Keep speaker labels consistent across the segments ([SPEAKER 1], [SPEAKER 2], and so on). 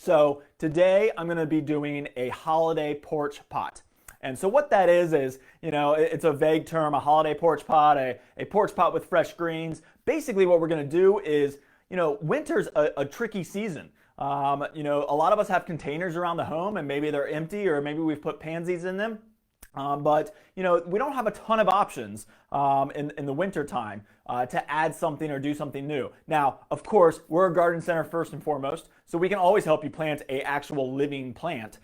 [SPEAKER 1] So today I'm going to be doing a holiday porch pot. And so what that is, it's a vague term, a holiday porch pot, a porch pot with fresh greens. Basically what we're going to do is, winter's a tricky season. A lot of us have containers around the home and maybe they're empty or maybe we've put pansies in them. But we don't have a ton of options in the winter time to add something or do something new. Now, of course, we're a garden center first and foremost, so we can always help you plant a actual living plant,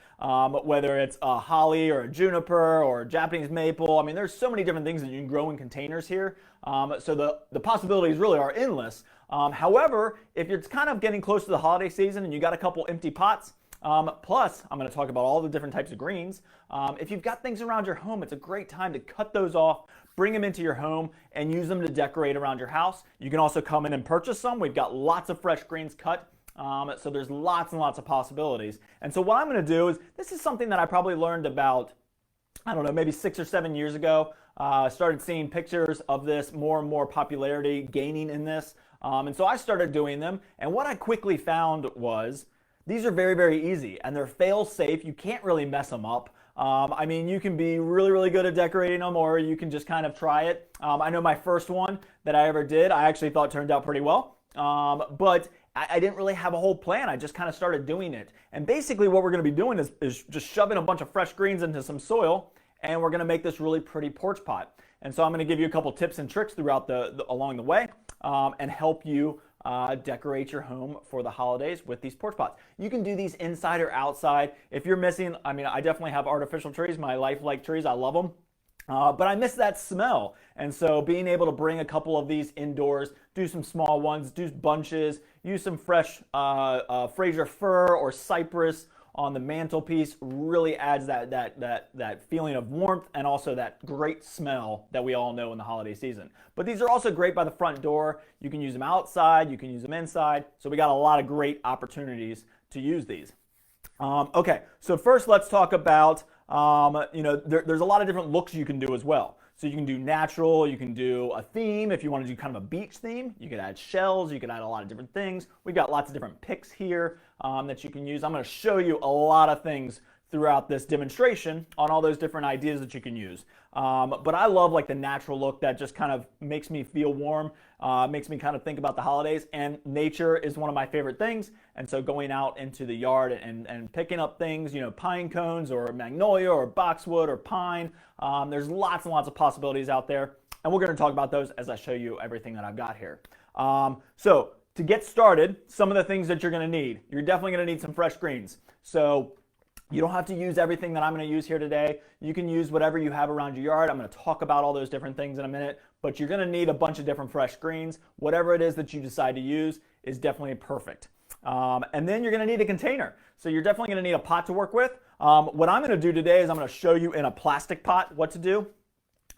[SPEAKER 1] whether it's a holly or a juniper or a Japanese maple. I mean, there's so many different things that you can grow in containers here. So the possibilities really are endless. However, if you're kind of getting close to the holiday season and you got a couple empty pots, plus, I'm going to talk about all the different types of greens. If you've got things around your home, it's a great time to cut those off, bring them into your home, and use them to decorate around your house. You can also come in and purchase some. We've got lots of fresh greens cut, so there's lots and lots of possibilities. And so what I'm going to do is, this is something that I probably learned about, I don't know, maybe 6 or 7 years ago. I started seeing pictures of this, more and more popularity gaining in this. And so I started doing them, and what I quickly found was, these are very, very easy, and they're fail-safe. You can't really mess them up. I mean, you can be really, really good at decorating them, or you can just kind of try it. I know my first one that I ever did, I actually thought turned out pretty well. But I didn't really have a whole plan. I just kind of started doing it. And basically what we're going to be doing is just shoving a bunch of fresh greens into some soil, and we're going to make this really pretty porch pot. And so I'm going to give you a couple tips and tricks throughout along the way, and help you decorate your home for the holidays with these porch pots. You can do these inside or outside. If you're missing, I mean, I definitely have artificial trees, my lifelike trees, I love them. But I miss that smell. And so being able to bring a couple of these indoors, do some small ones, do bunches, use some fresh Fraser fir or cypress on the mantelpiece, really adds that feeling of warmth and also that great smell that we all know in the holiday season. But these are also great by the front door. You can use them outside, you can use them inside. So we got a lot of great opportunities to use these. Okay, so first let's talk about, there's a lot of different looks you can do as well. So you can do natural, you can do a theme. If you want to do kind of a beach theme, you could add shells, you could add a lot of different things. We've got lots of different picks here that you can use. I'm going to show you a lot of things throughout this demonstration on all those different ideas that you can use. But I love like the natural look that just kind of makes me feel warm, makes me kind of think about the holidays, and nature is one of my favorite things. And so going out into the yard and picking up things, pine cones or magnolia or boxwood or pine, there's lots and lots of possibilities out there. And we're going to talk about those as I show you everything that I've got here. So to get started, some of the things that you're going to need, you're definitely going to need some fresh greens. So you don't have to use everything that I'm going to use here today. You can use whatever you have around your yard. I'm going to talk about all those different things in a minute, but you're going to need a bunch of different fresh greens. Whatever it is that you decide to use is definitely perfect. And then you're going to need a container. So you're definitely going to need a pot to work with. What I'm going to do today is I'm going to show you in a plastic pot what to do.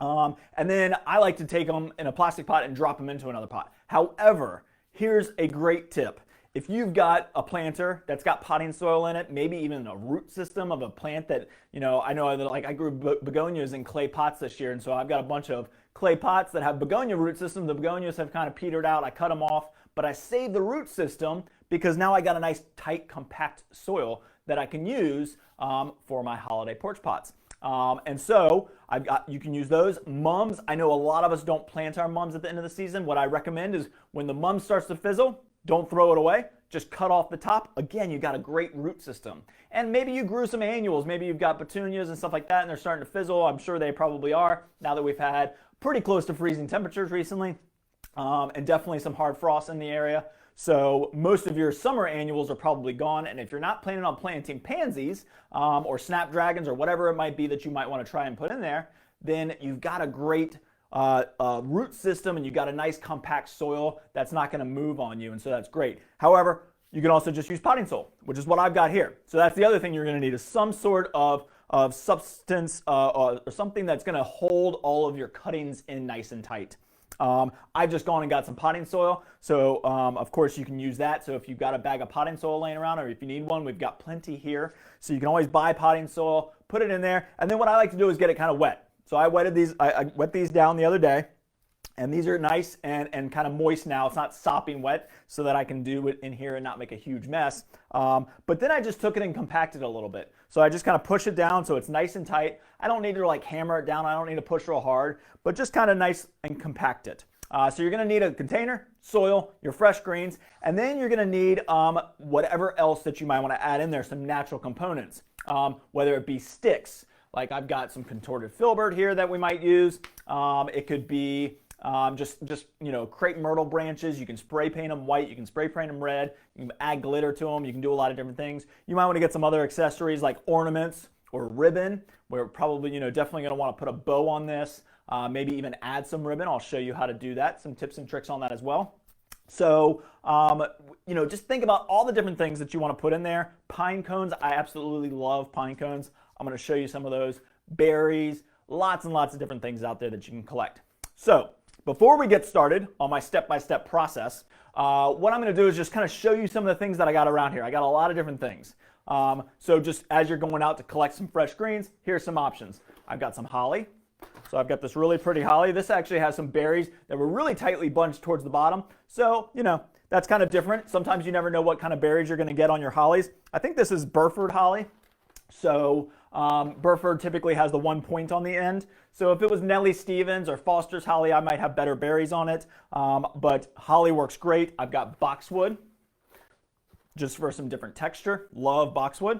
[SPEAKER 1] And then I like to take them in a plastic pot and drop them into another pot. However, here's a great tip. If you've got a planter that's got potting soil in it, maybe even a root system of a plant that, I know that like I grew begonias in clay pots this year, and so I've got a bunch of clay pots that have begonia root systems. The begonias have kind of petered out. I cut them off, but I saved the root system because now I got a nice tight, compact soil that I can use for my holiday porch pots. And so you can use those. Mums, I know a lot of us don't plant our mums at the end of the season. What I recommend is when the mum starts to fizzle, don't throw it away, just cut off the top. Again, you got a great root system. And maybe you grew some annuals, maybe you've got petunias and stuff like that and they're starting to fizzle. I'm sure they probably are now that we've had pretty close to freezing temperatures recently, and definitely some hard frost in the area. So most of your summer annuals are probably gone, and if you're not planning on planting pansies or snapdragons or whatever it might be that you might want to try and put in there, then you've got a great root system and you've got a nice compact soil that's not going to move on you, and so that's great. However, you can also just use potting soil, which is what I've got here. So that's the other thing you're going to need, is some sort of substance or something that's going to hold all of your cuttings in nice and tight. I've just gone and got some potting soil, so of course you can use that. So if you've got a bag of potting soil laying around, or if you need one, we've got plenty here. So you can always buy potting soil, put it in there, and then what I like to do is get it kind of wet. So I wet these down the other day, And these are nice and kind of moist now. It's not sopping wet, so that I can do it in here and not make a huge mess. But then I just took it and compacted it a little bit. So I just kind of push it down so it's nice and tight. I don't need to like hammer it down. I don't need to push real hard, but just kind of nice and compact it. So you're going to need a container, soil, your fresh greens, and then you're going to need whatever else that you might want to add in there, some natural components, whether it be sticks. Like I've got some contorted filbert here that we might use. It could be just you know, crepe myrtle branches. You can spray paint them white. You can spray paint them red. You can add glitter to them. You can do a lot of different things. You might want to get some other accessories like ornaments or ribbon. We're probably, you know, definitely going to want to put a bow on this. Maybe even add some ribbon. I'll show you how to do that. Some tips and tricks on that as well. So, you know, just think about all the different things that you want to put in there. Pine cones. I absolutely love pine cones. I'm going to show you some of those. Berries. Lots and lots of different things out there that you can collect. So, before we get started on my step-by-step process, what I'm going to do is just kind of show you some of the things that I got around here. I got a lot of different things. So just as you're going out to collect some fresh greens, here's some options. I've got some holly. So I've got this really pretty holly. This actually has some berries that were really tightly bunched towards the bottom. So, you know, that's kind of different. Sometimes you never know what kind of berries you're going to get on your hollies. I think this is Burford holly. So Burford typically has the one point on the end. So if it was Nellie Stevens or Foster's holly, I might have better berries on it. But holly works great. I've got boxwood just for some different texture. Love boxwood.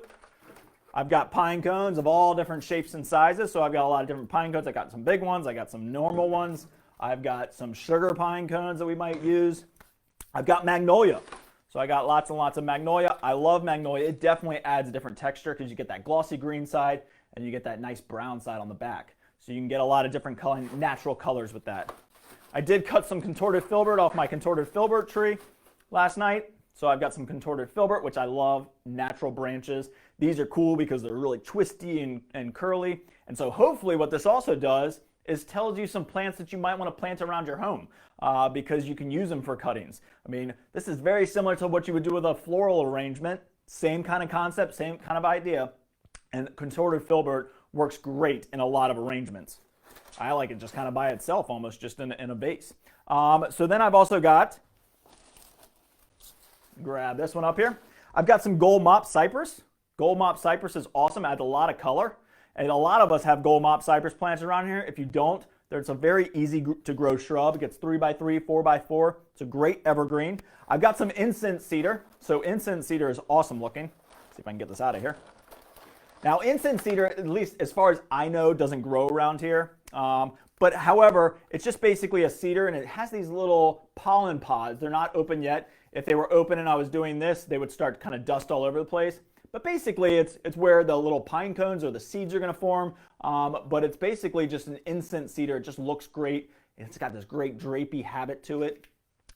[SPEAKER 1] I've got pine cones of all different shapes and sizes. So I've got a lot of different pine cones. I got some big ones. I got some normal ones. I've got some sugar pine cones that we might use. I've got magnolia. So I got lots and lots of magnolia. I love magnolia. It definitely adds a different texture because you get that glossy green side and you get that nice brown side on the back. So you can get a lot of different natural colors with that. I did cut some contorted filbert off my contorted filbert tree last night. So I've got some contorted filbert, which I love, natural branches. These are cool because they're really twisty and curly. And so hopefully what this also does is tells you some plants that you might want to plant around your home because you can use them for cuttings. I mean, this is very similar to what you would do with a floral arrangement. Same kind of concept, same kind of idea. And contorted filbert works great in a lot of arrangements. I like it just kind of by itself, almost just in a vase. So then I've also got, grab this one up here. I've got some gold mop cypress. Gold mop cypress is awesome, adds a lot of color. And a lot of us have gold mop cypress plants around here. If you don't, it's a very easy to grow shrub. It gets 3x3, 4x4. It's a great evergreen. I've got some incense cedar. So incense cedar is awesome looking. Let's see if I can get this out of here. Now incense cedar, at least as far as I know, doesn't grow around here. But however, it's just basically a cedar and it has these little pollen pods. They're not open yet. If they were open and I was doing this, they would start kind of dust all over the place. But basically, it's where the little pine cones or the seeds are going to form. But it's basically just an incense cedar. It just looks great. It's got this great drapey habit to it.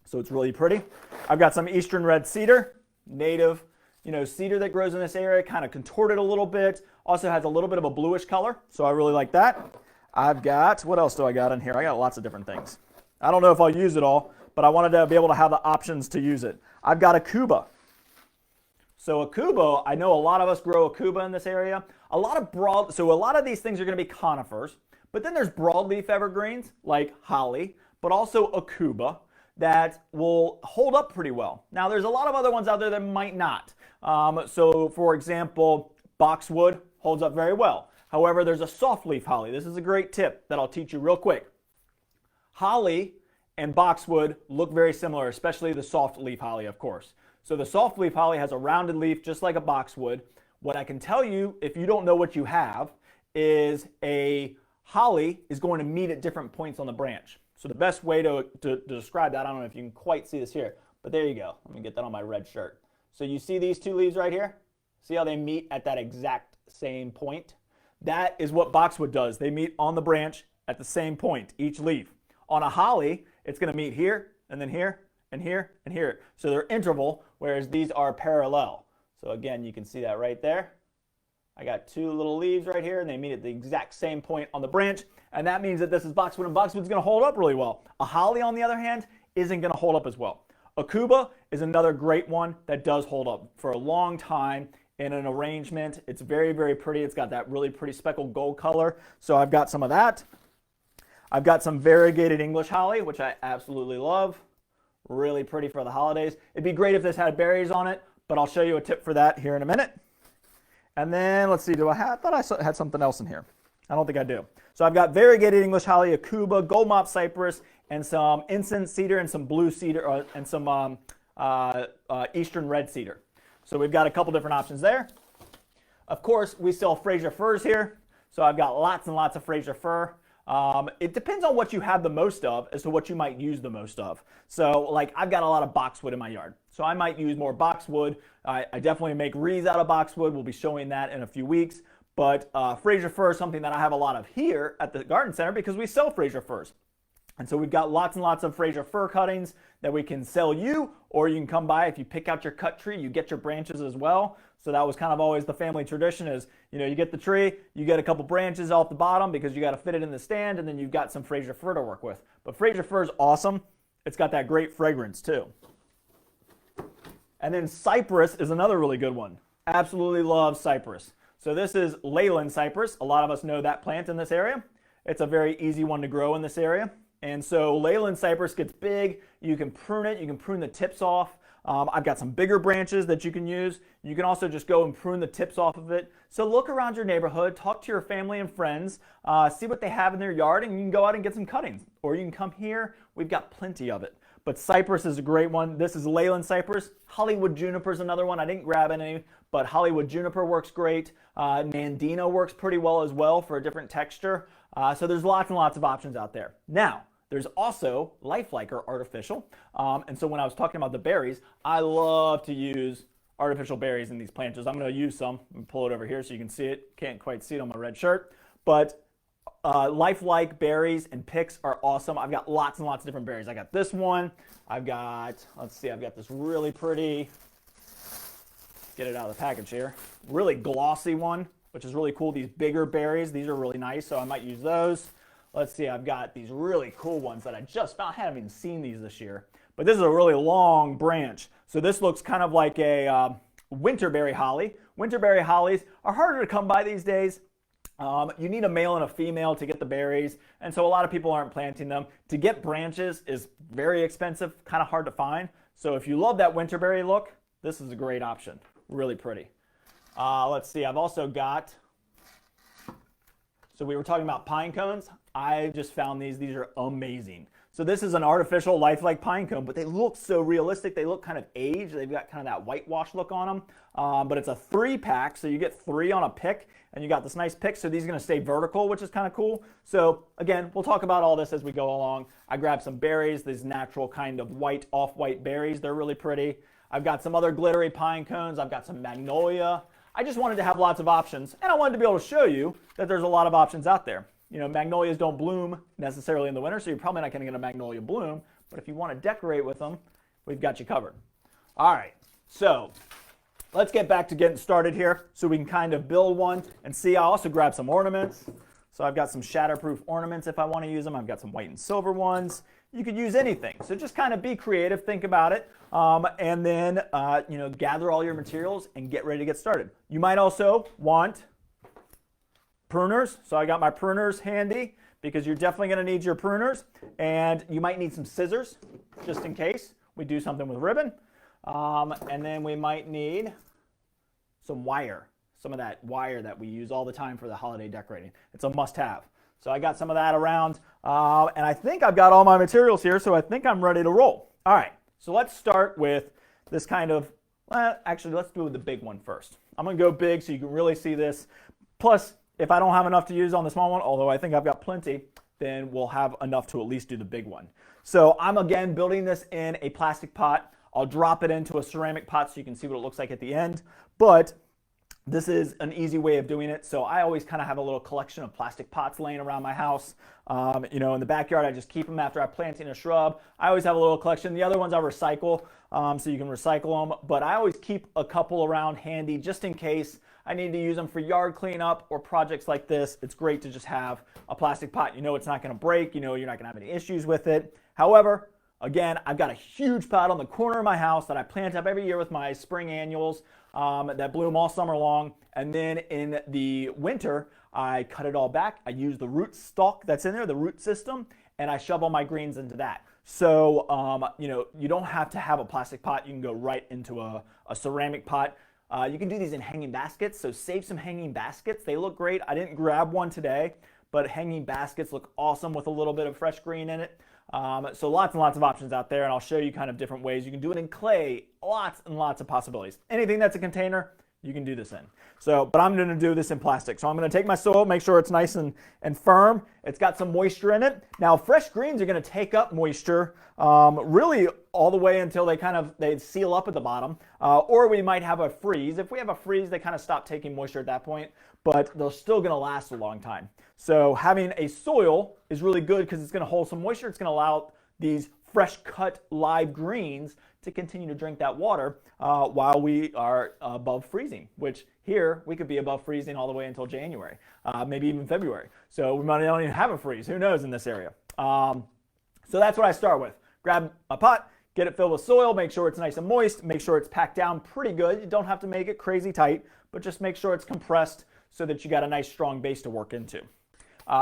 [SPEAKER 1] So it's really pretty. I've got some eastern red cedar, native, you know, cedar that grows in this area, kind of contorted a little bit. Also has a little bit of a bluish color. So I really like that. I've got, what else do I got in here? I got lots of different things. I don't know if I'll use it all, but I wanted to be able to have the options to use it. I've got a Cuba. So a Cuba, I know a lot of us grow a Cuba in this area. A lot of these things are going to be conifers, but then there's broadleaf evergreens like holly, but also a Cuba that will hold up pretty well. Now there's a lot of other ones out there that might not. So for example, boxwood holds up very well. However, there's a softleaf holly. This is a great tip that I'll teach you real quick. Holly and boxwood look very similar, especially the soft leaf holly, of course. So the soft leaf holly has a rounded leaf just like a boxwood. What I can tell you, if you don't know what you have, is a holly is going to meet at different points on the branch. So the best way to describe that, I don't know if you can quite see this here, but there you go. Let me get that on my red shirt. So you see these two leaves right here? See how they meet at that exact same point? That is what boxwood does. They meet on the branch at the same point, each leaf. On a holly, it's going to meet here, and then here, and here, and here. So they're interval, whereas these are parallel. So again, you can see that right there. I got two little leaves right here, and they meet at the exact same point on the branch, and that means that this is boxwood, and boxwood's going to hold up really well. A holly, on the other hand, isn't going to hold up as well. A Cuba is another great one that does hold up for a long time in an arrangement. It's very, very pretty. It's got that really pretty speckled gold color. So I've got some of that. I've got some variegated English holly, which I absolutely love. Really pretty for the holidays. It'd be great if this had berries on it, but I'll show you a tip for that here in a minute. And then let's see, I thought I had something else in here. I don't think I do. So I've got variegated English holly, a Cuba, gold Mop Cypress, and some Incense Cedar and some blue cedar, and some Eastern red cedar. So we've got a couple different options there. Of course, we sell Fraser firs here. So I've got lots and lots of Fraser fir. It depends on what you have the most of as to what you might use the most of. So like I've got a lot of boxwood in my yard. So I might use more boxwood. I definitely make wreaths out of boxwood. We'll be showing that in a few weeks. But Fraser fir is something that I have a lot of here at the garden center because we sell Fraser firs. And so we've got lots and lots of Fraser fir cuttings that we can sell you, or you can come by. If you pick out your cut tree, you get your branches as well. So that was kind of always the family tradition is, you know, you get the tree, you get a couple branches off the bottom because you got to fit it in the stand, and then you've got some Fraser fir to work with. But Fraser fir is awesome. It's got that great fragrance too. And then cypress is another really good one. Absolutely love cypress. So this is Leyland Cypress. A lot of us know that plant in this area. It's a very easy one to grow in this area. And so Leyland Cypress gets big. You can prune it. You can prune the tips off. I've got some bigger branches that you can use. You can also just go and prune the tips off of it. So look around your neighborhood, talk to your family and friends, see what they have in their yard, and you can go out and get some cuttings. Or you can come here. We've got plenty of it. But cypress is a great one. This is Leyland Cypress. Hollywood juniper is another one. I didn't grab any, but Hollywood juniper works great. Nandina works pretty well as well for a different texture. So there's lots and lots of options out there. Now, there's also lifelike or artificial. And so when I was talking about the berries, I love to use artificial berries in these planters. I'm going to use some. I'm going to pull it over here so you can see it. Can't quite see it on my red shirt. But lifelike berries and picks are awesome. I've got lots and lots of different berries. I got this one. I've got, let's see, I've got this really pretty, get it out of the package here, really glossy one, which is really cool. These bigger berries, these are really nice, so I might use those. Let's see, I've got these really cool ones that I just found. I haven't even seen these this year. But this is a really long branch. So this looks kind of like a winterberry holly. Winterberry hollies are harder to come by these days. You need a male and a female to get the berries, and so a lot of people aren't planting them. To get branches is very expensive, kind of hard to find. So if you love that winterberry look, this is a great option. Really pretty. Let's see, I've also got, so we were talking about pine cones. I just found these. These are amazing. So this is an artificial lifelike pine cone, but they look so realistic. They look kind of aged. They've got kind of that whitewash look on them. But it's a 3-pack, so you get 3 on a pick, and you got this nice pick. So these are going to stay vertical, which is kind of cool. So again, we'll talk about all this as we go along. I grabbed some berries, these natural kind of white, off-white berries. They're really pretty. I've got some other glittery pine cones. I've got some Magnolia. I just wanted to have lots of options, and I wanted to be able to show you that there's a lot of options out there. You know, magnolias don't bloom necessarily in the winter, so you're probably not going to get a magnolia bloom. But if you want to decorate with them, we've got you covered. All right, so let's get back to getting started here so we can kind of build one and see. I also grabbed some ornaments. So I've got some shatterproof ornaments if I want to use them. I've got some white and silver ones. You could use anything. So just kind of be creative, think about it, and then you know, gather all your materials and get ready to get started. You might also want pruners. So I got my pruners handy because you're definitely going to need your pruners, and you might need some scissors just in case we do something with ribbon. And then we might need some wire, some of that wire that we use all the time for the holiday decorating. It's a must-have. So I got some of that around, and I think I've got all my materials here, so I think I'm ready to roll. All right, so let's start with this kind of, actually let's do the big one first. I'm going to go big so you can really see this. Plus, if I don't have enough to use on the small one, although I think I've got plenty, then we'll have enough to at least do the big one. So I'm again building this in a plastic pot. I'll drop it into a ceramic pot so you can see what it looks like at the end. But this is an easy way of doing it. So I always kind of have a little collection of plastic pots laying around my house. You know, in the backyard, I just keep them after I'm planting a shrub. I always have a little collection. The other ones I recycle, so you can recycle them. But I always keep a couple around handy just in case I need to use them for yard cleanup or projects like this. It's great to just have a plastic pot. You know it's not going to break. You know you're not going to have any issues with it. However, Again, I've got a huge pot on the corner of my house that I plant up every year with my spring annuals that bloom all summer long. And then in the winter, I cut it all back. I use the root stalk that's in there, the root system, and I shove all my greens into that. So, you don't have to have a plastic pot. You can go right into a ceramic pot. You can do these in hanging baskets, so save some hanging baskets. They look great. I didn't grab one today, but hanging baskets look awesome with a little bit of fresh green in it. So lots and lots of options out there, and I'll show you kind of different ways. You can do it in clay, lots and lots of possibilities. Anything that's a container, you can do this in. So, but I'm going to do this in plastic. So I'm going to take my soil, make sure it's nice and firm. It's got some moisture in it. Now, fresh greens are going to take up moisture really all the way until they seal up at the bottom. Or we might have a freeze. If we have a freeze, they kind of stop taking moisture at that point, but they're still going to last a long time. So having a soil is really good because it's going to hold some moisture. It's going to allow these fresh cut live greens to continue to drink that water while we are above freezing, which here we could be above freezing all the way until January, maybe even February. So we might not even have a freeze, who knows in this area. So that's what I start with. Grab a pot, get it filled with soil, make sure it's nice and moist, make sure it's packed down pretty good. You don't have to make it crazy tight, but just make sure it's compressed so that you got a nice strong base to work into.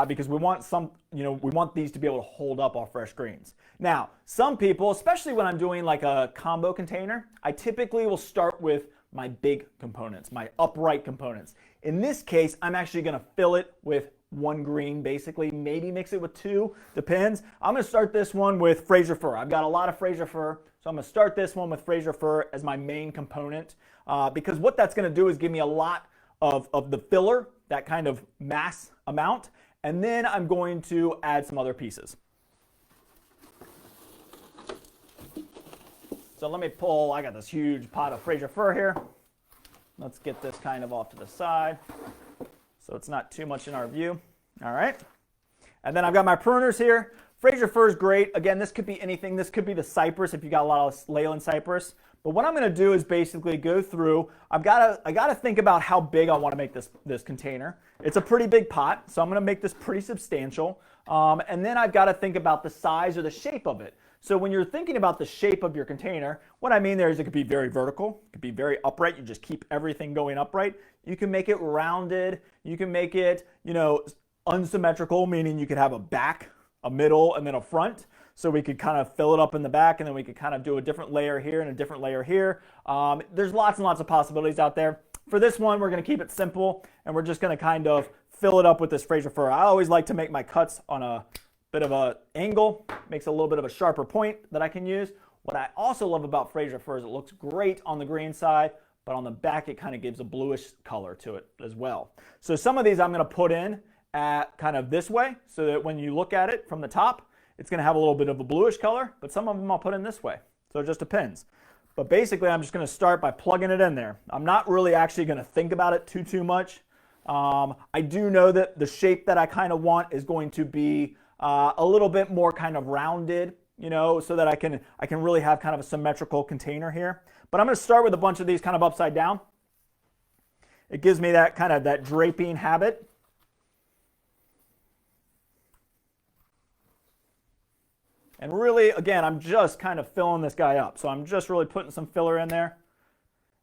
[SPEAKER 1] Because we want these to be able to hold up our fresh greens. Now, some people, especially when I'm doing like a combo container, I typically will start with my big components, my upright components. In this case, I'm actually going to fill it with one green, basically, maybe mix it with two, depends. I'm going to start this one with Fraser fir. I've got a lot of Fraser fir, so I'm going to start this one with Fraser fir as my main component because what that's going to do is give me a lot of the filler, that kind of mass amount. And then I'm going to add some other pieces. So let me pull, I got this huge pot of Fraser fir here. Let's get this kind of off to the side so it's not too much in our view. All right. And then I've got my pruners here. Fraser fir is great. Again, this could be anything. This could be the cypress if you got a lot of Leyland Cypress. But what I'm going to do is basically go through. I got to think about how big I want to make this container. It's a pretty big pot, so I'm going to make this pretty substantial. And then I've got to think about the size or the shape of it. So when you're thinking about the shape of your container, what I mean there is it could be very vertical, it could be very upright. You just keep everything going upright. You can make it rounded. You can make it, unsymmetrical, meaning you could have a back, a middle, and then a front. So we could kind of fill it up in the back, and then we could kind of do a different layer here and a different layer here. There's lots and lots of possibilities out there. For this one, we're going to keep it simple, and we're just going to kind of fill it up with this Fraser fir. I always like to make my cuts on a bit of an angle. Makes a little bit of a sharper point that I can use. What I also love about Fraser fir is it looks great on the green side, but on the back it kind of gives a bluish color to it as well. So some of these I'm going to put in at kind of this way so that when you look at it from the top, it's going to have a little bit of a bluish color, but some of them I'll put in this way. So it just depends. But basically, I'm just going to start by plugging it in there. I'm not really actually going to think about it too much. I do know that the shape that I kind of want is going to be a little bit more kind of rounded, so that I can really have kind of a symmetrical container here. But I'm going to start with a bunch of these kind of upside down. It gives me that kind of that draping habit. And really, again, I'm just kind of filling this guy up. So I'm just really putting some filler in there.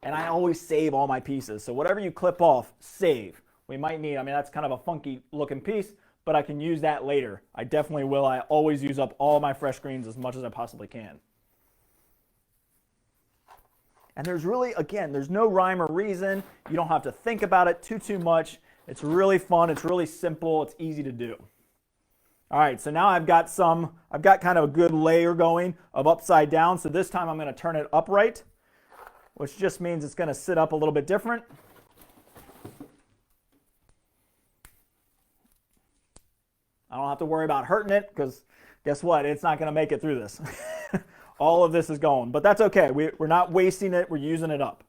[SPEAKER 1] And I always save all my pieces. So whatever you clip off, save. We might need, that's kind of a funky looking piece, but I can use that later. I definitely will. I always use up all my fresh greens as much as I possibly can. And there's really, again, there's no rhyme or reason. You don't have to think about it too much. It's really fun. It's really simple. It's easy to do. All right, so now I've got kind of a good layer going of upside down. So this time I'm going to turn it upright, which just means it's going to sit up a little bit different. I don't have to worry about hurting it because guess what? It's not going to make it through this. All of this is going, but that's okay. We're not wasting it. We're using it up.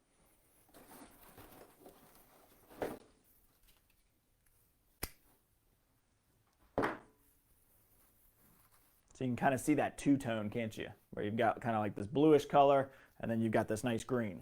[SPEAKER 1] So you can kind of see that two-tone, can't you? Where you've got kind of like this bluish color, and then you've got this nice green.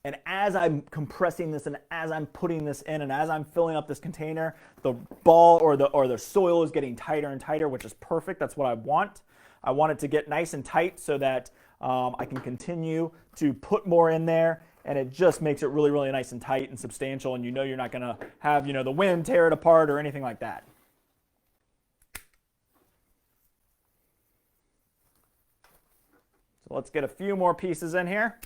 [SPEAKER 1] And as I'm compressing this and as I'm putting this in and as I'm filling up this container, the ball or the soil is getting tighter and tighter, which is perfect. That's what I want. I want it to get nice and tight so that I can continue to put more in there, and it just makes it really, really nice and tight and substantial, and you know you're not going to have, you know, the wind tear it apart or anything like that. So let's get a few more pieces in here.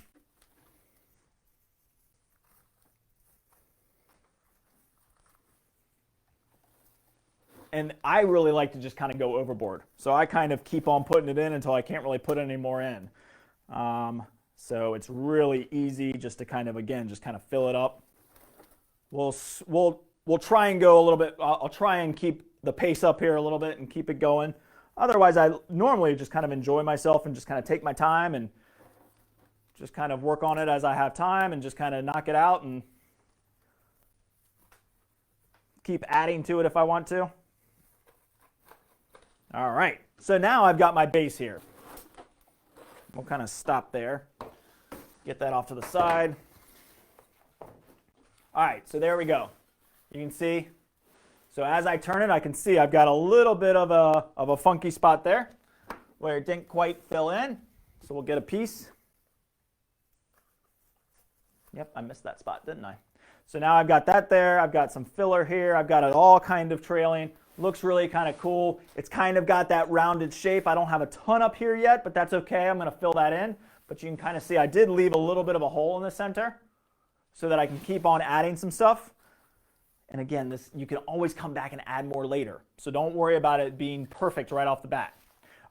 [SPEAKER 1] And I really like to just kind of go overboard. So I kind of keep on putting it in until I can't really put any more in. So it's really easy just to kind of, again, just kind of fill it up. We'll try and go a little bit. I'll try and keep the pace up here a little bit and keep it going. Otherwise, I normally just kind of enjoy myself and just kind of take my time and just kind of work on it as I have time and just kind of knock it out and keep adding to it if I want to. All right, so now I've got my base here. We'll kind of stop there, get that off to the side. All right, so there we go. You can see, so as I turn it, I can see I've got a little bit of a funky spot there where it didn't quite fill in. So we'll get a piece. Yep, I missed that spot, didn't I? So now I've got that there. I've got some filler here. I've got it all kind of trailing. Looks really kind of cool. It's kind of got that rounded shape. I don't have a ton up here yet, but that's okay. I'm going to fill that in. But you can kind of see I did leave a little bit of a hole in the center so that I can keep on adding some stuff. And again, this you can always come back and add more later. So don't worry about it being perfect right off the bat.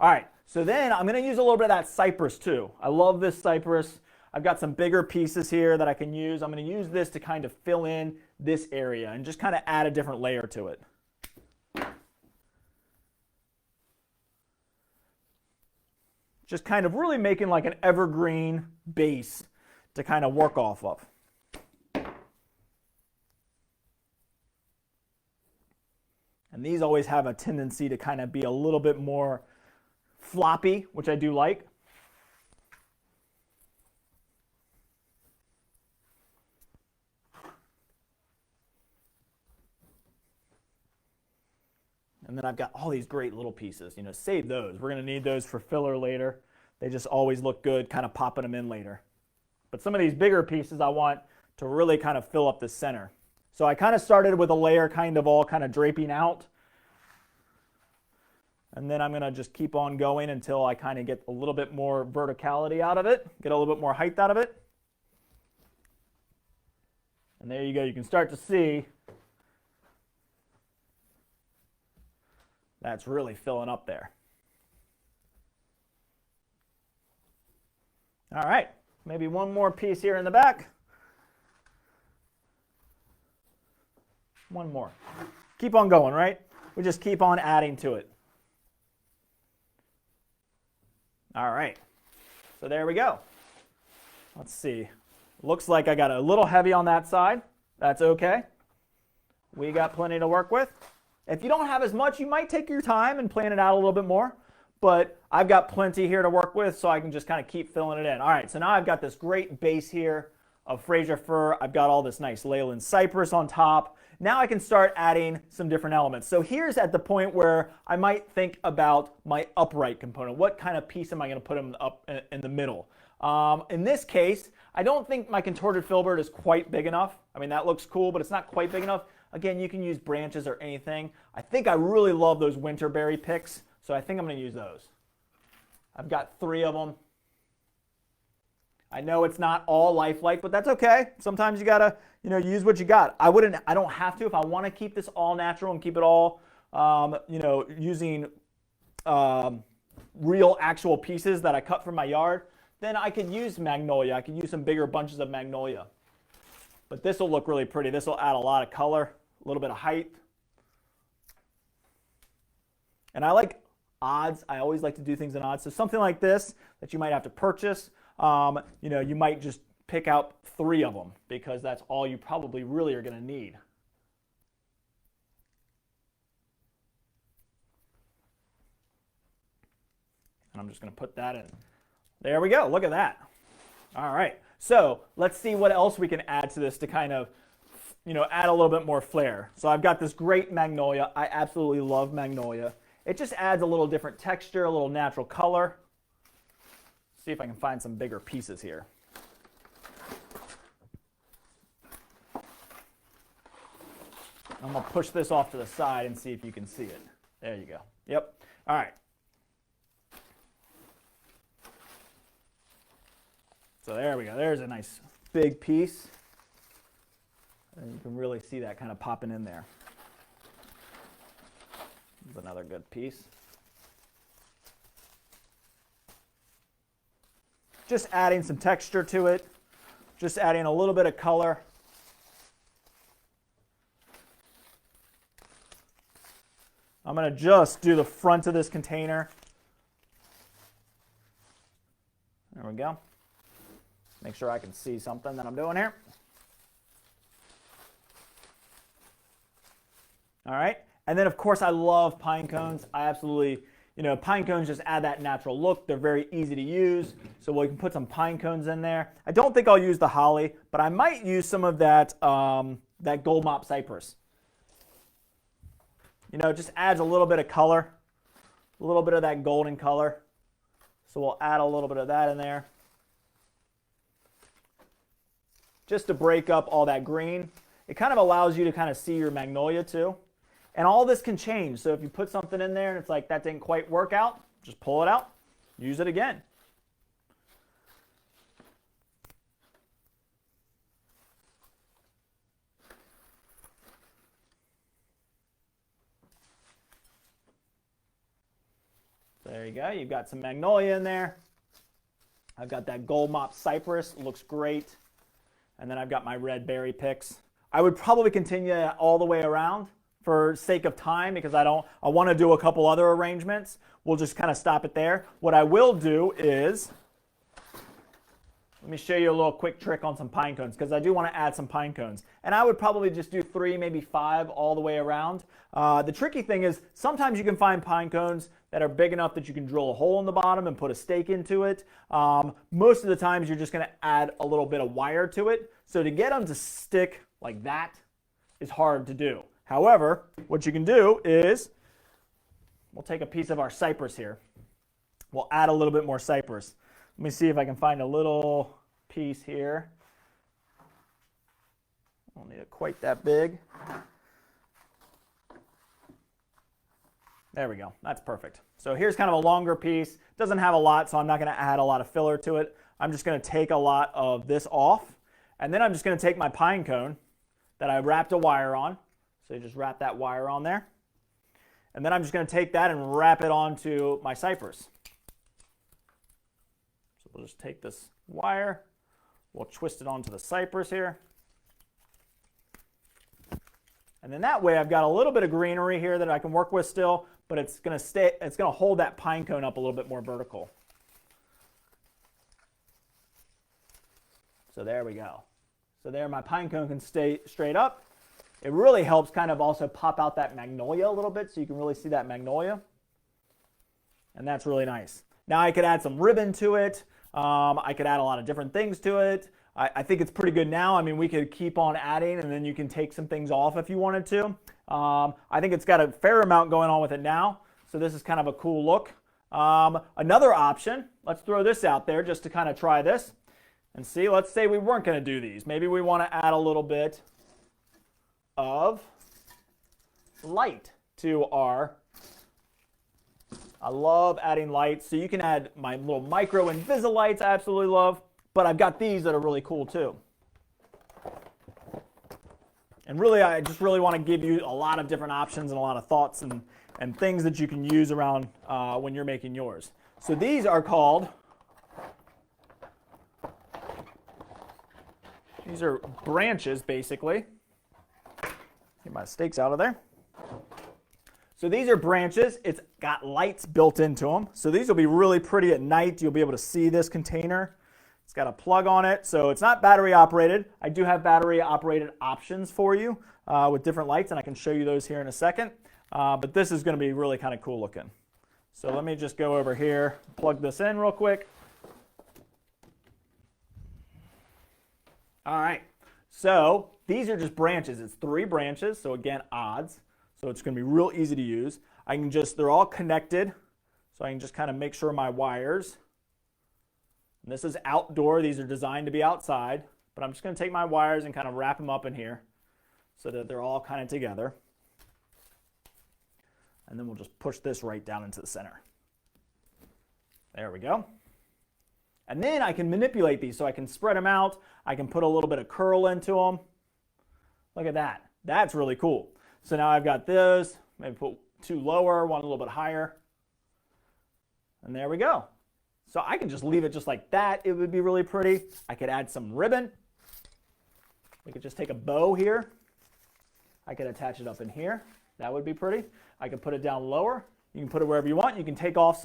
[SPEAKER 1] All right, so then I'm going to use a little bit of that cypress too. I love this cypress. I've got some bigger pieces here that I can use. I'm going to use this to kind of fill in this area and just kind of add a different layer to it. Just kind of really making like an evergreen base to kind of work off of. And these always have a tendency to kind of be a little bit more floppy, which I do like. And then I've got all these great little pieces. You know, save those. We're going to need those for filler later. They just always look good, kind of popping them in later. But some of these bigger pieces I want to really kind of fill up the center. So I kind of started with a layer kind of all kind of draping out. And then I'm going to just keep on going until I kind of get a little bit more verticality out of it, get a little bit more height out of it. And there you go. You can start to see that's really filling up there. All right, maybe one more piece here in the back. One more. Keep on going, right? We just keep on adding to it. All right, so there we go. Let's see. Looks like I got a little heavy on that side. That's okay. We got plenty to work with. If you don't have as much, you might take your time and plan it out a little bit more. But I've got plenty here to work with, so I can just kind of keep filling it in. All right, so now I've got this great base here of Fraser fir. I've got all this nice Leyland Cypress on top. Now I can start adding some different elements. So here's at the point where I might think about my upright component. What kind of piece am I going to put in the middle? In this case, I don't think my contorted filbert is quite big enough. I mean, that looks cool, but it's not quite big enough. Again, you can use branches or anything. I think I really love those winterberry picks, so I think I'm going to use those. I've got 3 of them. I know it's not all lifelike, but that's okay. Sometimes you gotta, use what you got. I don't have to. If I want to keep this all natural and keep it all, using real actual pieces that I cut from my yard, then I could use Magnolia. I could use some bigger bunches of Magnolia. But this will look really pretty. This will add a lot of color, a little bit of height. And I like odds. I always like to do things in odds. So something like this that you might have to purchase, you might just pick out 3 of them because that's all you probably really are going to need. And I'm just going to put that in. There we go. Look at that. All right. So let's see what else we can add to this to kind of, add a little bit more flair. So I've got this great Magnolia. I absolutely love Magnolia. It just adds a little different texture, a little natural color. See if I can find some bigger pieces here. I'm going to push this off to the side and see if you can see it. There you go. Yep. All right. So there we go. There's a nice big piece. And you can really see that kind of popping in there. There's another good piece. Just adding some texture to it. Just adding a little bit of color. I'm going to just do the front of this container. There we go. Make sure I can see something that I'm doing here. All right. And then, of course, I love pine cones. I absolutely, pine cones just add that natural look. They're very easy to use. So we can put some pine cones in there. I don't think I'll use the holly, but I might use some of that, that gold Mop Cypress. It just adds a little bit of color, a little bit of that golden color. So we'll add a little bit of that in there. Just to break up all that green. It kind of allows you to kind of see your Magnolia too. And all this can change. So if you put something in there and it's like that didn't quite work out, just pull it out, use it again. There you go. You've got some Magnolia in there. I've got that gold Mop Cypress. Looks great. And then I've got my red berry picks. I would probably continue that all the way around for sake of time because I want to do a couple other arrangements. We'll just kind of stop it there. What I will do is, let me show you a little quick trick on some pine cones because I do want to add some pine cones. And I would probably just do 3, maybe 5 all the way around. The tricky thing is sometimes you can find pine cones that are big enough that you can drill a hole in the bottom and put a stake into it. Most of the times you're just going to add a little bit of wire to it. So to get them to stick like that is hard to do. However, what you can do is we'll take a piece of our cypress here. We'll add a little bit more cypress. Let me see if I can find a little piece here. I don't need it quite that big. There we go. That's perfect. So here's kind of a longer piece. Doesn't have a lot, so I'm not going to add a lot of filler to it. I'm just going to take a lot of this off. And then I'm just going to take my pine cone that I wrapped a wire on. So you just wrap that wire on there. And then I'm just going to take that and wrap it onto my cypress. So we'll just take this wire. We'll twist it onto the cypress here. And then that way I've got a little bit of greenery here that I can work with still, but it's going to hold that pine cone up a little bit more vertical. So there we go. So there my pine cone can stay straight up. It really helps kind of also pop out that Magnolia a little bit so you can really see that Magnolia. And that's really nice. Now I could add some ribbon to it. I could add a lot of different things to it. I think it's pretty good now. I mean, we could keep on adding and then you can take some things off if you wanted to. I think it's got a fair amount going on with it now. So this is kind of a cool look. Another option, let's throw this out there just to kind of try this and see. Let's say we weren't going to do these. Maybe we want to add a little bit of light to our, I love adding lights. So you can add my little micro Invisilights I absolutely love, but I've got these that are really cool too. And really, I just really want to give you a lot of different options and a lot of thoughts and things that you can use around when you're making yours. So these are called, these are branches basically. Get my stakes out of there. So these are branches. It's got lights built into them. So these will be really pretty at night. You'll be able to see this container. It's got a plug on it. So it's not battery operated. I do have battery operated options for you with different lights, and I can show you those here in a second. But this is going to be really kind of cool looking. So let me just go over here, plug this in real quick. All right, so these are just branches. It's 3 branches, so again, odds. So it's going to be real easy to use. They're all connected, so I can just kind of make sure my wires, and this is outdoor, these are designed to be outside, but I'm just going to take my wires and kind of wrap them up in here so that they're all kind of together. And then we'll just push this right down into the center. There we go. And then I can manipulate these, so I can spread them out. I can put a little bit of curl into them. Look at that. That's really cool. So now I've got this. Maybe put 2 lower, 1 a little bit higher. And there we go. So I can just leave it just like that. It would be really pretty. I could add some ribbon. We could just take a bow here. I could attach it up in here. That would be pretty. I could put it down lower. You can put it wherever you want. You can take off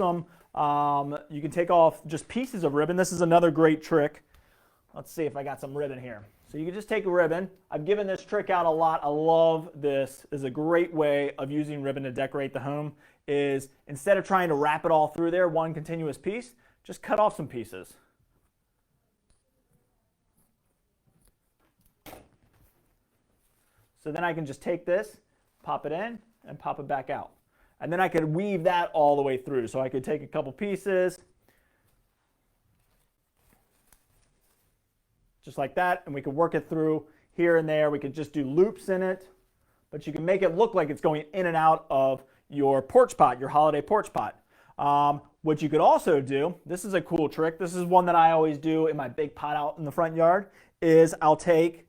[SPEAKER 1] just pieces of ribbon. This is another great trick. Let's see if I got some ribbon here. So you can just take a ribbon. I've given this trick out a lot. I love this. It's a great way of using ribbon to decorate the home. Is instead of trying to wrap it all through there, one continuous piece, just cut off some pieces. So then I can just take this, pop it in, and pop it back out. And then I could weave that all the way through. So I could take a couple pieces, just like that, and we could work it through here and there. We could just do loops in it, but you can make it look like it's going in and out of your porch pot, your holiday porch pot. What you could also do, this is a cool trick. This is one that I always do in my big pot out in the front yard, is I'll take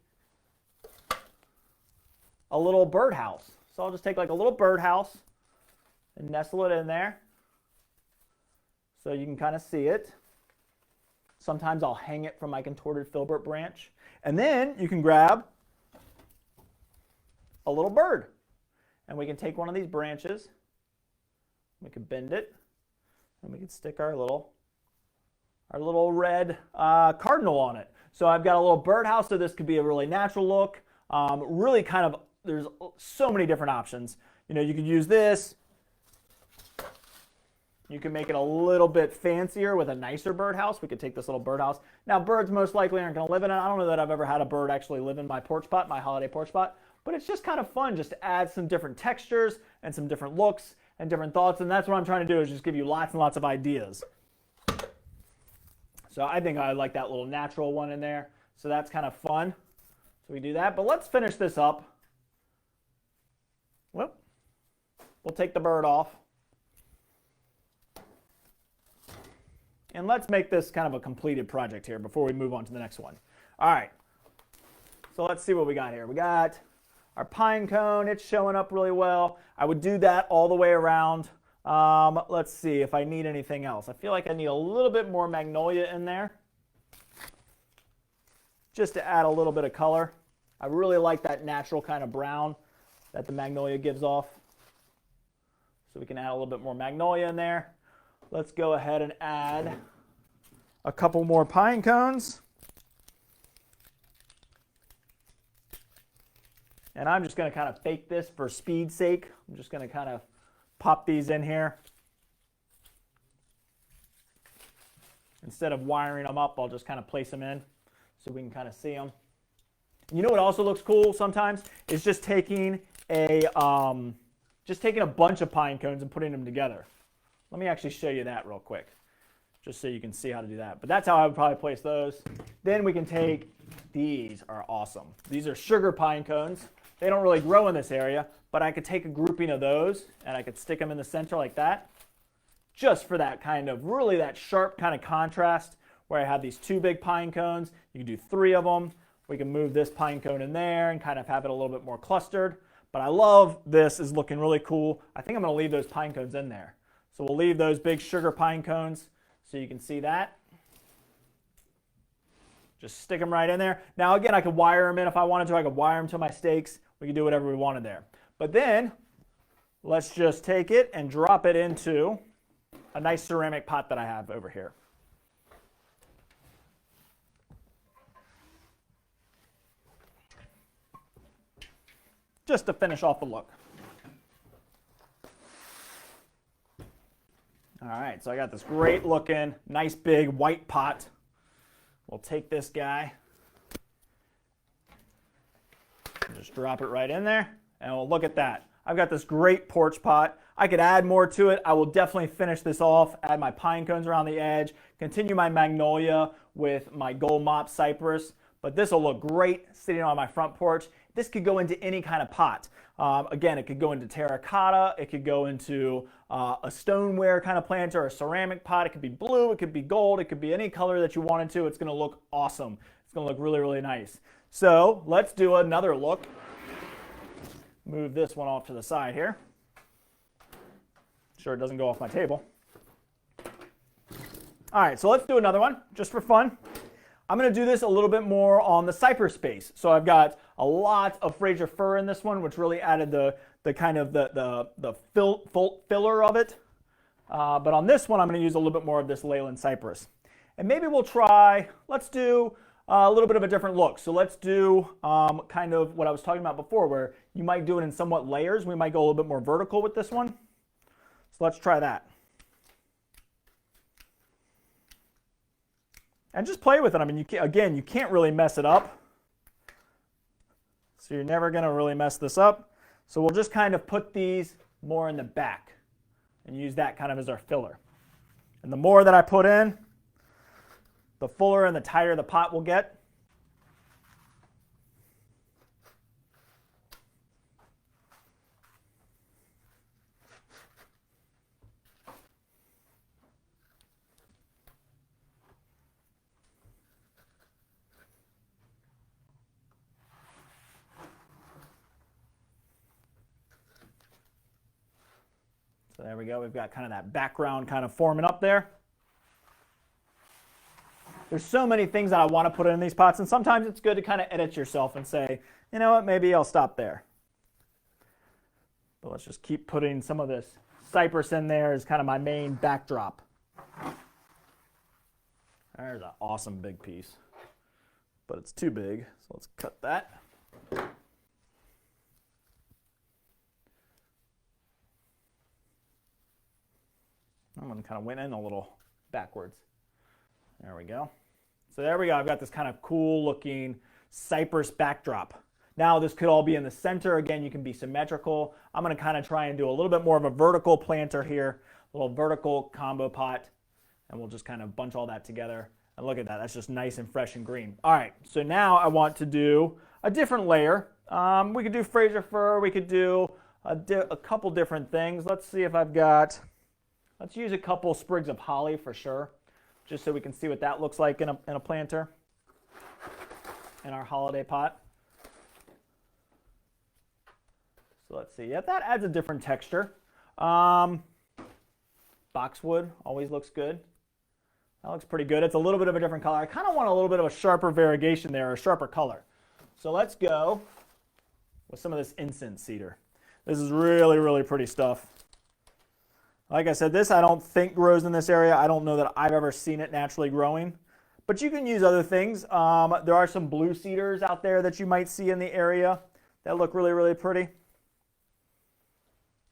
[SPEAKER 1] a little birdhouse. So I'll just take like a little birdhouse and nestle it in there so you can kind of see it. Sometimes I'll hang it from my contorted filbert branch. And then you can grab a little bird. And we can take one of these branches, we can bend it, and we can stick our little red cardinal on it. So I've got a little birdhouse, so this could be a really natural look. Really kind of, there's so many different options. You know, you could use this. You can make it a little bit fancier with a nicer birdhouse. We could take this little birdhouse. Now, birds most likely aren't going to live in it. I don't know that I've ever had a bird actually live in my porch pot, my holiday porch pot, but it's just kind of fun just to add some different textures and some different looks and different thoughts, and that's what I'm trying to do, is just give you lots and lots of ideas. So I think I like that little natural one in there. So that's kind of fun. So we do that, but let's finish this up. Well, we'll take the bird off. And let's make this kind of a completed project here before we move on to the next one. All right, so let's see what we got here. We got our pine cone. It's showing up really well. I would do that all the way around. Let's see if I need anything else. I feel like I need a little bit more magnolia in there, just to add a little bit of color. I really like that natural kind of brown that the magnolia gives off. So we can add a little bit more magnolia in there. Let's go ahead and add a couple more pine cones. And I'm just going to kind of fake this for speed's sake. I'm just going to kind of pop these in here. Instead of wiring them up, I'll just kind of place them in so we can kind of see them. You know what also looks cool sometimes is just taking a bunch of pine cones and putting them together. Let me actually show you that real quick, just so you can see how to do that. But that's how I would probably place those. Then we can take, these are awesome. These are sugar pine cones. They don't really grow in this area, but I could take a grouping of those and I could stick them in the center like that, just for that kind of, really that sharp kind of contrast where I have these 2 big pine cones. You can do 3 of them. We can move this pine cone in there and kind of have it a little bit more clustered. But I love this, is looking really cool. I think I'm going to leave those pine cones in there. So we'll leave those big sugar pine cones so you can see that. Just stick them right in there. Now again, I could wire them in if I wanted to. I could wire them to my stakes. We could do whatever we wanted there. But then let's just take it and drop it into a nice ceramic pot that I have over here. Just to finish off the look. All right, so I got this great looking, nice big white pot. We'll take this guy just drop it right in there, and we'll look at that. I've got this great porch pot. I could add more to it. I will definitely finish this off, add my pine cones around the edge, continue my Magnolia with my gold Mop Cypress, but this will look great sitting on my front porch. This could go into any kind of pot. Again, it could go into terracotta, it could go into a stoneware kind of planter, a ceramic pot. It could be blue, it could be gold, it could be any color that you wanted to. It's gonna look awesome. It's gonna look really, really nice. So let's do another look. Move this one off to the side here. Sure it doesn't go off my table. All right, so let's do another one, just for fun. I'm going to do this a little bit more on the cypress space. So I've got a lot of Fraser fir in this one, which really added the kind of the filler of it. But on this one, I'm going to use a little bit more of this Leyland Cypress. And maybe we'll try, let's do a little bit of a different look. So let's do kind of what I was talking about before, where you might do it in somewhat layers. We might go a little bit more vertical with this one. So let's try that. And just play with it. I mean, again, you can't really mess it up. So you're never going to really mess this up. So we'll just kind of put these more in the back and use that kind of as our filler. And the more that I put in, the fuller and the tighter the pot will get. So there we go. We've got kind of that background kind of forming up there. There's so many things that I want to put in these pots, and sometimes it's good to kind of edit yourself and say, you know what, maybe I'll stop there. But let's just keep putting some of this cypress in there as kind of my main backdrop. There's an awesome big piece, but it's too big, so let's cut that. That one kind of went in a little backwards. There we go. So there we go. I've got this kind of cool looking cypress backdrop. Now this could all be in the center. Again, you can be symmetrical. I'm going to kind of try and do a little bit more of a vertical planter here, a little vertical combo pot, and we'll just kind of bunch all that together. And look at that. That's just nice and fresh and green. All right. So now I want to do a different layer. We could do Fraser fir. We could do a couple different things. Let's see if I've got... Let's use a couple sprigs of holly for sure, just so we can see what that looks like in a planter in our holiday pot. So let's see. Yeah, that adds a different texture. Boxwood always looks good. That looks pretty good. It's a little bit of a different color. I kind of want a little bit of a sharper variegation there, a sharper color. So let's go with some of this incense cedar. This is really, really pretty stuff. Like I said, this I don't think grows in this area. I don't know that I've ever seen it naturally growing. But you can use other things. There are some blue cedars out there that you might see in the area that look really, really pretty.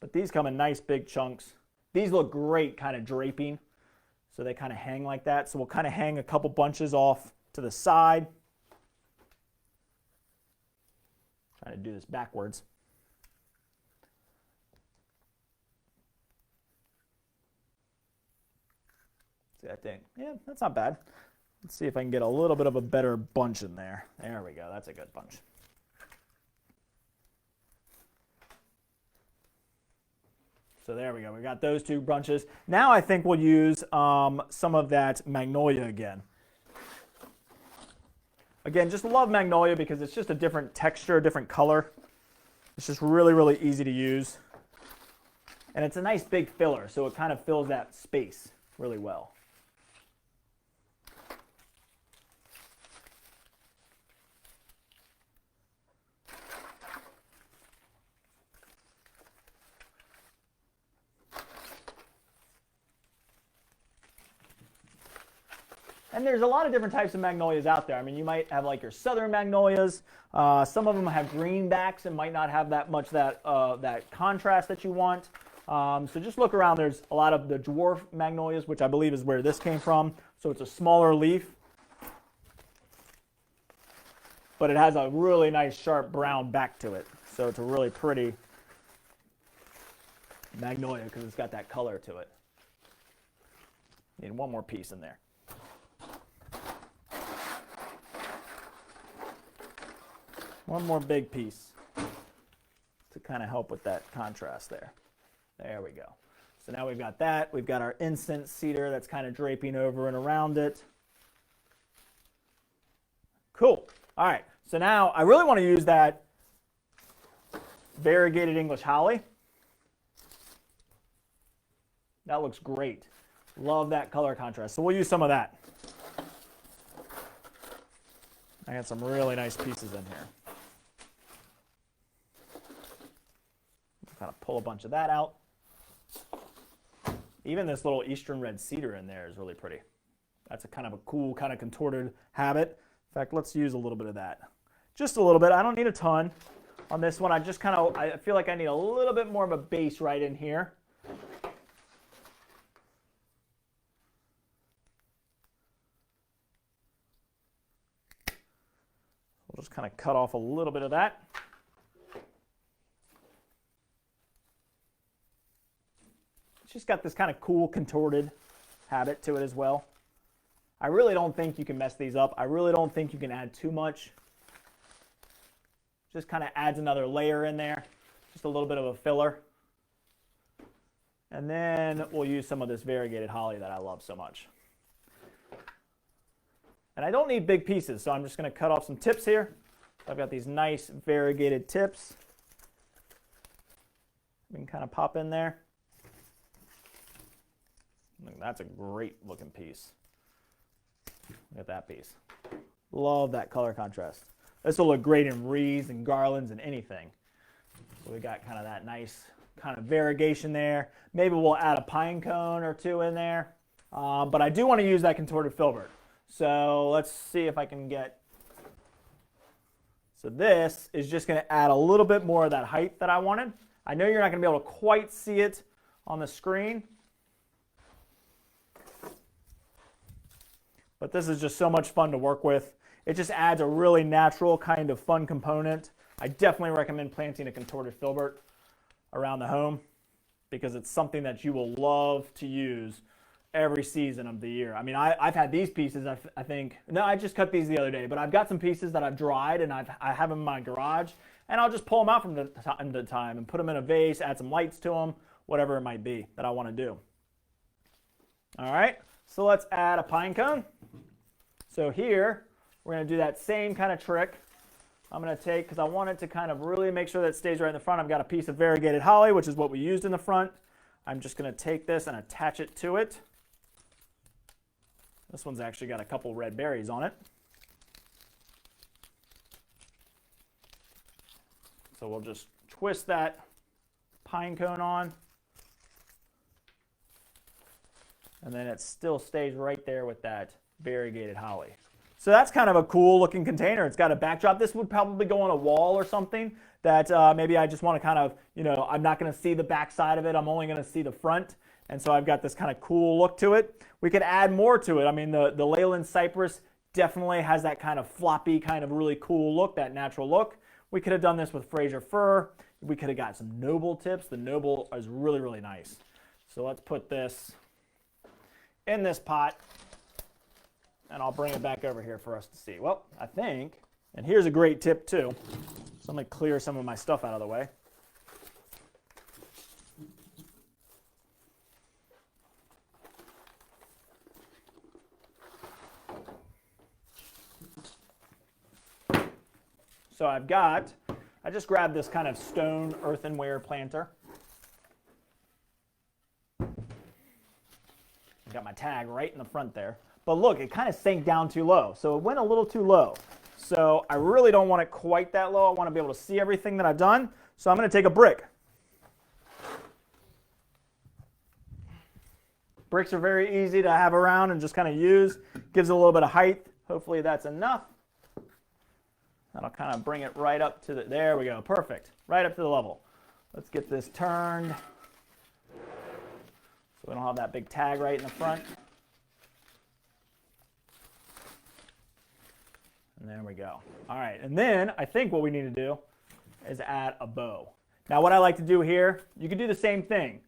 [SPEAKER 1] But these come in nice big chunks. These look great kind of draping. So they kind of hang like that. So we'll kind of hang a couple bunches off to the side. Trying to do this backwards. See, I think, yeah, that's not bad. Let's see if I can get a little bit of a better bunch in there. There we go. That's a good bunch. So there we go. We got those two bunches. Now I think we'll use some of that Magnolia again. Again, just love Magnolia because it's just a different texture, a different color. It's just really, really easy to use. And it's a nice big filler, so it kind of fills that space really well. And there's a lot of different types of magnolias out there. I mean, you might have like your southern magnolias. Some of them have greenbacks and might not have that much that contrast that you want. So just look around. There's a lot of the dwarf magnolias, which I believe is where this came from. So it's a smaller leaf. but it has a really nice sharp brown back to it. So it's a really pretty Magnolia because it's got that color to it. Need one more piece in there. One more big piece to kind of help with that contrast there. There we go. So now we've got that. We've got our Incense Cedar that's kind of draping over and around it. Cool. All right. So now I really want to use that variegated English holly. That looks great. Love that color contrast. So we'll use some of that. I got some really nice pieces in here. Kind of pull a bunch of that out. Even this little Eastern red cedar in there is really pretty. That's a kind of a cool, kind of contorted habit. In fact, let's use a little bit of that. Just a little bit. I don't need a ton on this one. I just kind of, I feel like I need a little bit more of a base right in here. We'll just kind of cut off a little bit of that. It's just got this kind of cool contorted habit to it as well. I really don't think you can mess these up. I really don't think you can add too much. Just kind of adds another layer in there. Just a little bit of a filler. And then we'll use some of this variegated holly that I love so much. And I don't need big pieces, so I'm just going to cut off some tips here. I've got these nice variegated tips. We can kind of pop in there. That's a great looking piece. Look at that piece. Love that color contrast. This will look great in wreaths and garlands and anything. So we got kind of that nice kind of variegation there. Maybe we'll add a pine cone or two in there. But I do want to use that contorted filbert. So let's see if I can get... So this is just going to add a little bit more of that height that I wanted. I know you're not going to be able to quite see it on the screen. But this is just so much fun to work with. It just adds a really natural kind of fun component. I definitely recommend planting a contorted filbert around the home because it's something that you will love to use every season of the year. I mean, I've had these pieces, I think, no, I just cut these the other day, but I've got some pieces that I've dried and I have them in my garage, and I'll just pull them out from time to time and put them in a vase, add some lights to them, whatever it might be that I want to do. All right, so let's add a pine cone. So here, we're going to do that same kind of trick. I'm going to take, because I want it to kind of really make sure that it stays right in the front, I've got a piece of variegated holly, which is what we used in the front. I'm just going to take this and attach it to it. This one's actually got a couple red berries on it. So we'll just twist that pine cone on. And then it still stays right there with that variegated holly. So that's kind of a cool looking container. It's got a backdrop. This would probably go on a wall or something that maybe I just want to kind of, you know, I'm not going to see the back side of it. I'm only going to see the front. And so I've got this kind of cool look to it. We could add more to it. I mean, the Leyland Cypress definitely has that kind of floppy, kind of really cool look, that natural look. We could have done this with Fraser fir. We could have got some noble tips. The noble is really, really nice. So let's put this in this pot. And I'll bring it back over here for us to see. Well, I think, and here's a great tip too. So I'm going to clear some of my stuff out of the way. So I just grabbed this kind of stone earthenware planter. Got my tag right in the front there. But look, it kind of sank down too low. So it went a little too low. So I really don't want it quite that low. I want to be able to see everything that I've done. So I'm going to take a brick. Bricks are very easy to have around and just kind of use. Gives it a little bit of height. Hopefully that's enough. That'll kind of bring it right up to the, there we go, perfect. Right up to the level. Let's get this turned so we don't have that big tag right in the front. And And there we go. All right, and then I think what we need to do is add a bow. Now what I like to do here, you can do the same thing.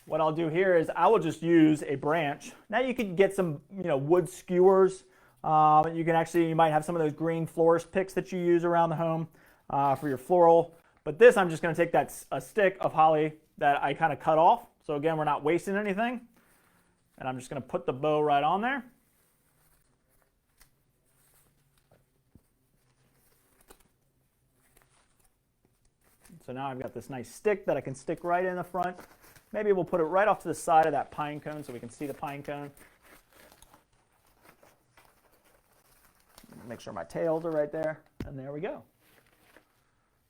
[SPEAKER 1] What I'll do here is I will just use a branch. Now you could get some wood skewers. You might have some of those green florist picks that you use around the home for your floral. But this, I'm just going to take a stick of holly that I kind of cut off. So again, we're not wasting anything. And I'm just going to put the bow right on there. So now I've got this nice stick that I can stick right in the front. Maybe we'll put it right off to the side of that pine cone so we can see the pine cone. Make sure my tails are right there, and there we go.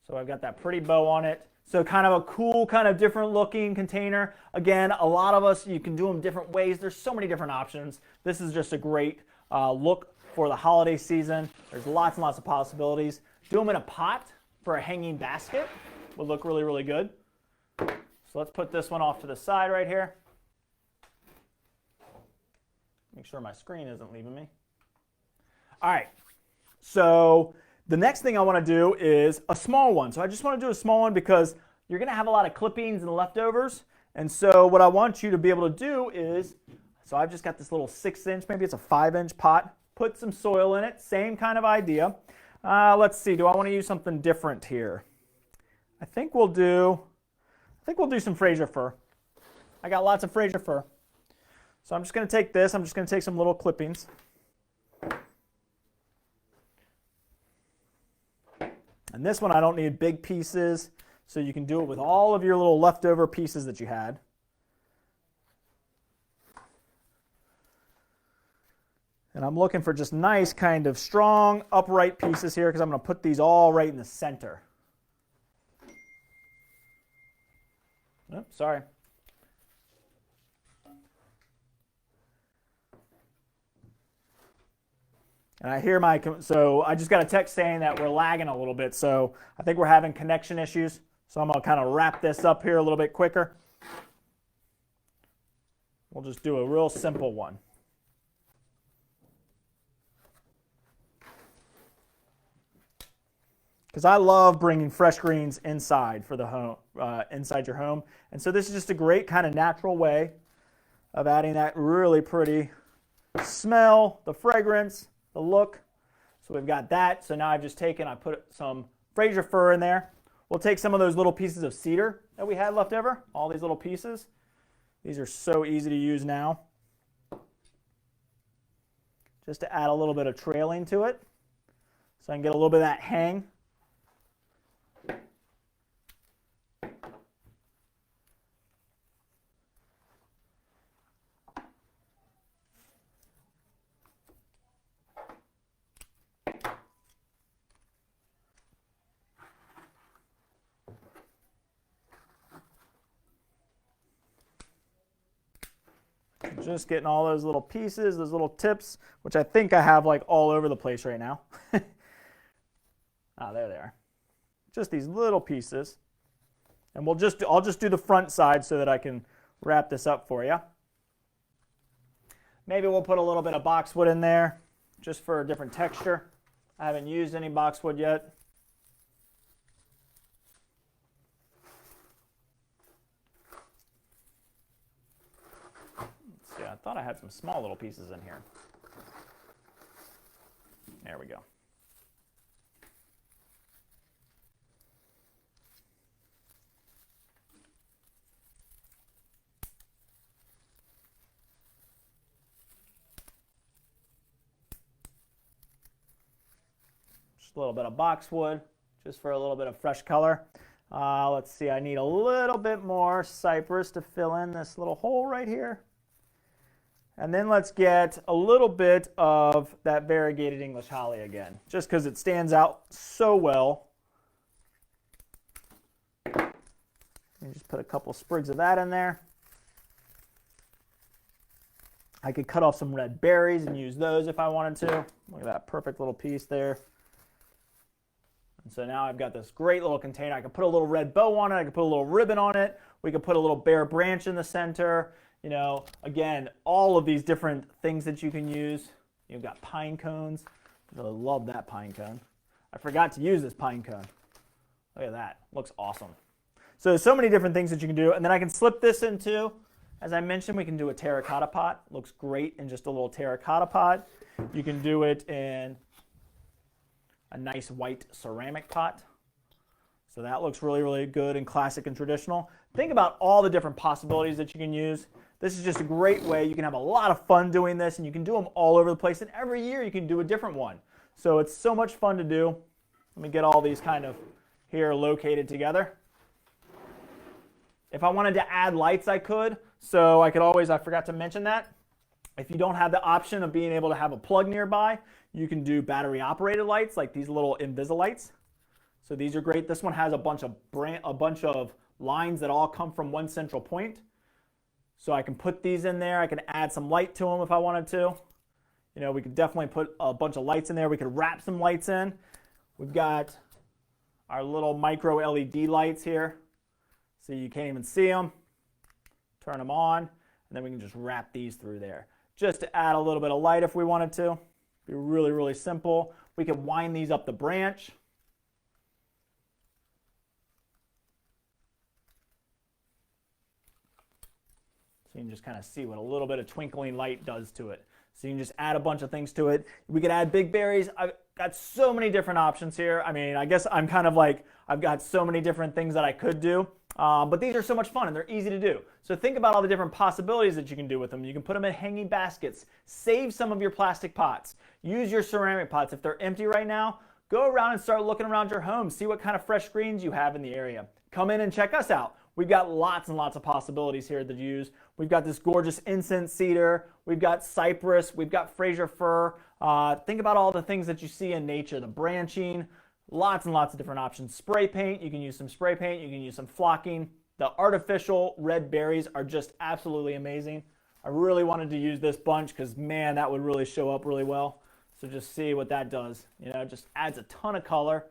[SPEAKER 1] So I've got that pretty bow on it. So kind of a cool, kind of different looking container. Again, a lot of us, you can do them different ways. There's so many different options. This is just a great look for the holiday season. There's lots and lots of possibilities. Do them in a pot for a hanging basket. Would look really, really good. So let's put this one off to the side right here. Make sure my screen isn't leaving me. All right, so the next thing I want to do is a small one. So I just want to do a small one because you're going to have a lot of clippings and leftovers. And so what I want you to be able to do is, so I've just got this little 6-inch, maybe it's a 5-inch pot. Put some soil in it, same kind of idea. Let's see, do I want to use something different here? I think we'll do some Fraser fir. I got lots of Fraser fir. So I'm just going to take this, I'm just going to take some little clippings. And this one I don't need big pieces, so you can do it with all of your little leftover pieces that you had. And I'm looking for just nice kind of strong upright pieces here because I'm going to put these all right in the center. Oops, sorry. And I hear so I just got a text saying that we're lagging a little bit, so I think we're having connection issues. So I'm going to kind of wrap this up here a little bit quicker. We'll just do a real simple one. Because I love bringing fresh greens inside for the home, inside your home. And so this is just a great kind of natural way of adding that really pretty smell, the fragrance, the look. So we've got that. So now I've just I put some Fraser fir in there. We'll take some of those little pieces of cedar that we had left over, all these little pieces. These are so easy to use now. Just to add a little bit of trailing to it. So I can get a little bit of that hang. Just getting all those little pieces, those little tips, which I think I have like all over the place right now. There they are. Just these little pieces. And I'll just do the front side so that I can wrap this up for you. Maybe we'll put a little bit of boxwood in there just for a different texture. I haven't used any boxwood yet. I thought I had some small little pieces in here. There we go. Just a little bit of boxwood, just for a little bit of fresh color. Let's see, I need a little bit more cypress to fill in this little hole right here. And then let's get a little bit of that variegated English holly again, just because it stands out so well. And just put a couple sprigs of that in there. I could cut off some red berries and use those if I wanted to. Look at that perfect little piece there. And so now I've got this great little container. I can put a little red bow on it. I can put a little ribbon on it. We could put a little bare branch in the center. You know, again, all of these different things that you can use. You've got pine cones. Really love that pine cone. I forgot to use this pine cone. Look at that, looks awesome. So there's so many different things that you can do, and then I can slip this into, as I mentioned, we can do a terracotta pot. Looks great in just a little terracotta pot. You can do it in a nice white ceramic pot. So that looks really, really good and classic and traditional. Think about all the different possibilities that you can use. This is just a great way. You can have a lot of fun doing this, and you can do them all over the place, and every year you can do a different one. So it's so much fun to do. Let me get all these kind of here located together. If I wanted to add lights, I could. So I could always, I forgot to mention that. If you don't have the option of being able to have a plug nearby, you can do battery operated lights like these little Invisilights. So these are great. This one has a bunch of lines that all come from one central point. So I can put these in there. I can add some light to them if I wanted to. You know, we could definitely put a bunch of lights in there. We could wrap some lights in. We've got our little micro LED lights here. So you can't even see them. Turn them on, and then we can just wrap these through there. Just to add a little bit of light if we wanted to. Be really, really simple. We could wind these up the branch. So you can just kind of see what a little bit of twinkling light does to it. So you can just add a bunch of things to it. We could add big berries. I've got so many different options here. I mean, I guess I'm kind of like, I've got so many different things that I could do. But these are so much fun and they're easy to do. So think about all the different possibilities that you can do with them. You can put them in hanging baskets. Save some of your plastic pots. Use your ceramic pots. If they're empty right now, go around and start looking around your home. See what kind of fresh greens you have in the area. Come in and check us out. We've got lots and lots of possibilities here to use. We've got this gorgeous incense cedar. We've got cypress. We've got Fraser fir. Think about all the things that you see in nature, the branching, lots and lots of different options. Spray paint, you can use some spray paint. You can use some flocking. The artificial red berries are just absolutely amazing. I really wanted to use this bunch because, man, that would really show up really well. So just see what that does. You know, it just adds a ton of color.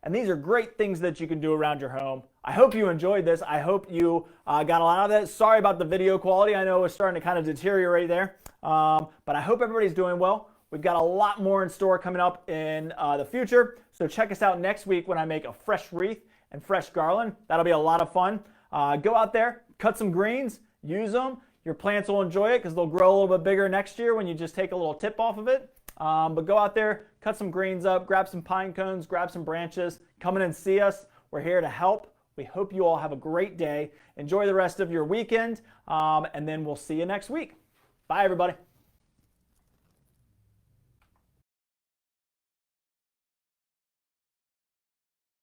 [SPEAKER 1] And these are great things that you can do around your home. I hope you enjoyed this. I hope you got a lot of it. Sorry about the video quality. I know it was starting to kind of deteriorate there. But I hope everybody's doing well. We've got a lot more in store coming up in the future. So check us out next week when I make a fresh wreath and fresh garland. That'll be a lot of fun. Go out there, cut some greens, use them. Your plants will enjoy it because they'll grow a little bit bigger next year when you just take a little tip off of it. But go out there, cut some greens up, grab some pine cones, grab some branches, come in and see us. We're here to help. We hope you all have a great day. Enjoy the rest of your weekend, and then we'll see you next week. Bye, everybody.